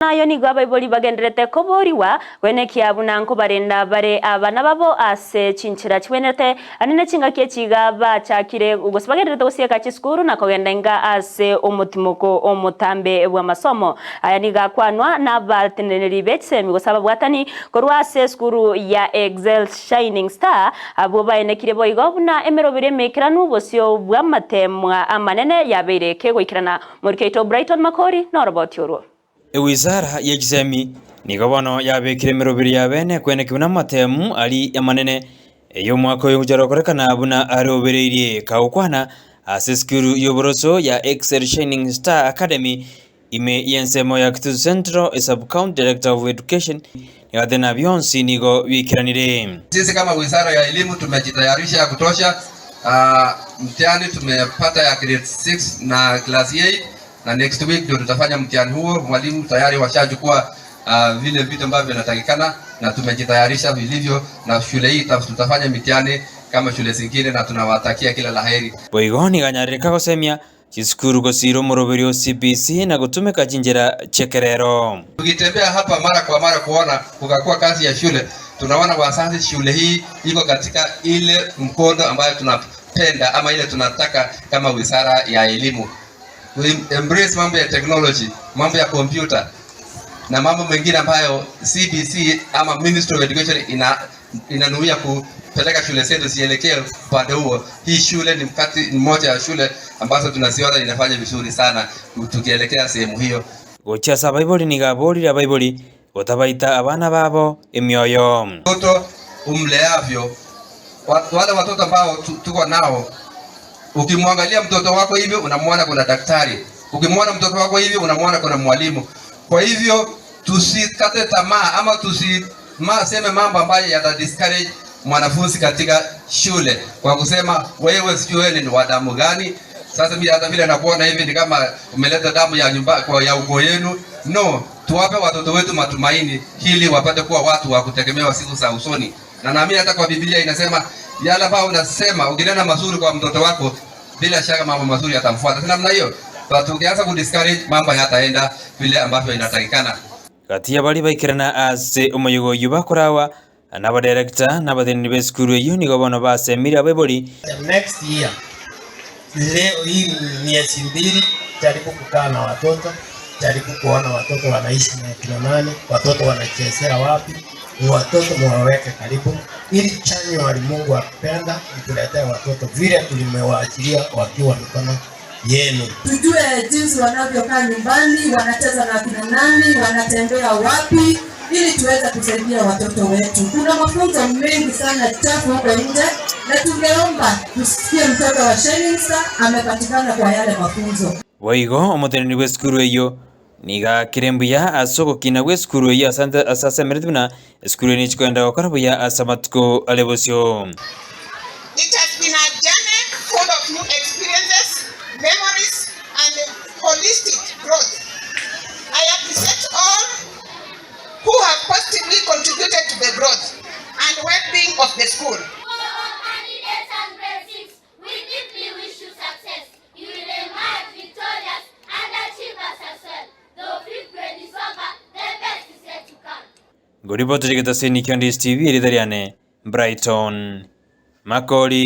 nayo nigo abaibori bagenderete koboriwa wene kiabuna nko barenda bare abana babo ase chinchira chwenete anene chingaki chiga bachakire ugosi bagenderete gosieka chiskuru na kogendenga ase omutimoko omutambe bwa masomo aya niga kwanwa na bateneneri betsemi gosaba bwatani korwa ase skuru ya Excel Shining Star abo baenekire boigo buna emerobire mekiranu bosio bwa matemwa amanene yabeire kegoikirana murikeito Brighton Makori no about yoro Wizara ya Kisii nigobono yabekire mirobiri ya bene kwenekibuna matemu ali amanene eyo mwako y'ujarokorekana buna arobereirie kaukwana ase skuru y'oboroso ya Excel Shining Star Academy ime yensemo ya Kisii Central Sub-County Director of Education yathena byonsi nigo bikiranire. Sisi kama Wizara ya Elimu tumejitayarisha kutosha. Mtihani tumepata ya grade 6 na class 8 na next week ndio tutafanya mtihani huo. Mwalimu tayari washachukua vile vitu ambavyo vinatakikana na tumejitayarisha vilivyo, na shule hii tutafanya mitihani kama shule zingine na tunawatakia kila laheri. Boigoni ganyarika gosemia chiskuru gosiro moroberio CBC na gutumika jinjera chekerero. Tukitembea hapa mara kwa mara kuona kukakuwa kazi ya shule, tunaona wazazi shule hii iko katika ile mkondo ambayo tunapenda ama ile tunataka kama Wizara ya Elimu. We embrace mambo ya technology, mambo ya computer na mambo mengine ambayo CBC ama Ministry of Education inanuia kupeleka shule zetu zielekee upande huo. Hii shule ni mmoja ya shule ambazo tunaziona inafanya vizuri sana tukielekea sehemu hiyo. Gocha Bible ni gaborira Bible gotabaita abana babo emyoyo. Mtoto umleavyo, wale watoto ambao tuko nao, ukimwangalia mtoto wako hivi unamwona kuna daktari, ukimwona mtoto wako hivi unamwona kuna mwalimu. Kwa hivyo tusikate tamaa ama tuseme mambo ambayo yata discourage mwanafunzi katika shule kwa kusema wewe sijui wewe ni wa damu gani. Sasa mimi hata vile nakuona hivi ni kama umeleta damu ya nyumba kwa ya ukoo yenu. No, tuwape watoto wetu matumaini ili wapate kuwa watu wa kutegemewa siku za usoni. Na naamini hata kwa Biblia inasema yale ambao unasema ukinena mazuri kwa mtoto wako bila shaka mambo mazuri yatamfuata. Sina namna hiyo. Tukianza kudiscourage mambo yataenda vile ambavyo inatakikana. Kati ya bali baikirana ase umuyogo yubakorawa anaba director n'abatheni be skuru eyo nigo bono basemira Bible. Next year leo hii miezi mbili jaribu kukaa na watoto, jaribu kuona watoto wanaishi na kina nani, watoto wanachezea wapi, watoto mwaweke karibu ili chanyo wa Mungu akipenda ituletee watoto vile tulimewaachilia wakiwa mikono yenu. Tujue jinsi wanavyokaa nyumbani, wanacheza na kina nani, wanatembea wapi, ili tuweze kusaidia watoto wetu. Kuna mafunzo mengi sana chafu huko nje na tungeomba tusikie mtoto wa Shining Star amepatikana kwa yale mafunzo. Waigo omuteneni we skuru eyo niga kirembuya asoko kina we skuru eyo asasa meretuna skuru ni chikwenda okarabuya asamatko alebosio. It has been a journey full of new experiences, memories and holistic growth. I appreciate all who have positively contributed to the growth and well-being of the school. Candidates and grade 6, we deeply wish you success. You will emerge victorious and achieve a success. Though fifth grade is over, the best is yet to come. Goriboto jigeta seni Ndizi TV ridariane Brighton Makori.